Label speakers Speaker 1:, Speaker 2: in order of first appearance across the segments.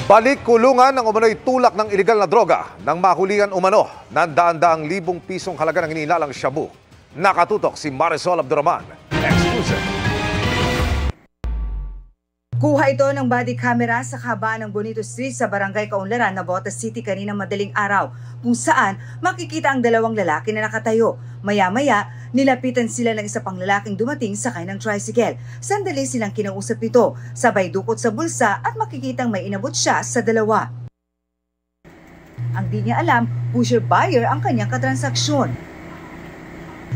Speaker 1: Balik kulungan ng umano'y tulak ng iligal na droga nang mahulihan umano ng daan-daang libong pisong halaga ng inilalang shabu. Nakatutok si Marisol Abduraman. Exclusive.
Speaker 2: Kuha ito ng body camera sa kabaan ng Bonito Street sa Barangay Kaunlaran, Navotas City kanina madaling araw, kung saan makikita ang dalawang lalaki na nakatayo. Maya-maya, nilapitan sila ng isa pang lalaking dumating sakay ng tricycle. Sandali silang kinausap ito, sabay dukot sa bulsa at makikitang may inabot siya sa dalawa. Ang di niya alam, pusher buyer ang kanyang katransaksyon.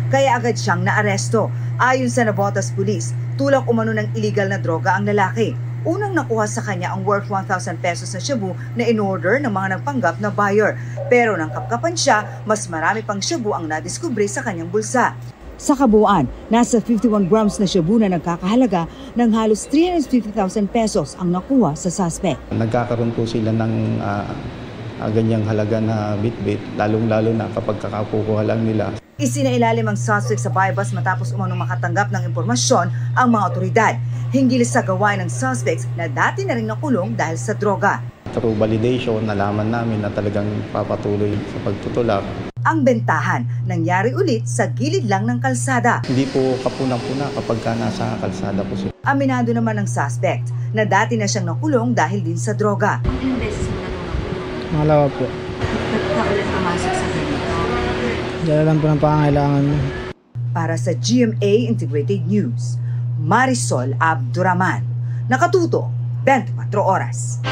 Speaker 2: Kaya agad siyang naaresto. Ayon sa Navotas Police, tulak umano ng illegal na droga ang lalaki. Unang nakuha sa kanya ang worth 1,000 pesos na shabu na in-order ng mga nagpanggap na buyer. Pero nang kapkapan siya, mas marami pang shabu ang nadiskubre sa kanyang bulsa. Sa kabuuan, nasa 51 grams na shabu na nagkakahalaga ng halos 350,000 pesos ang nakuha sa suspect.
Speaker 3: Nagkakaroon po sila ng ganyang halaga na bit-bit, lalong-lalo na kapag kakakukuha lang nila.
Speaker 2: Isinailalim ang suspect sa bypass matapos umanong makatanggap ng impormasyon ang mga otoridad. Hinggil sa gawain ng suspects na dati na rin nakulong dahil sa droga.
Speaker 3: Through validation, nalaman namin na talagang papatuloy sa pagtutulak.
Speaker 2: Ang bentahan, nangyari ulit sa gilid lang ng kalsada.
Speaker 3: Hindi po kapunang-puna kapag nasa kalsada po siya.
Speaker 2: Aminado naman ng suspect na dati na siyang nakulong dahil din sa droga.
Speaker 4: Ilang beses mo na nakulong?
Speaker 5: Malawa po.
Speaker 4: Ba't ka ulit pumasok sa ganito?
Speaker 5: Dala lang po ng pangangailangan mo.
Speaker 2: Para sa GMA Integrated News, Marisol Abduraman. Nakatuto, 24 oras.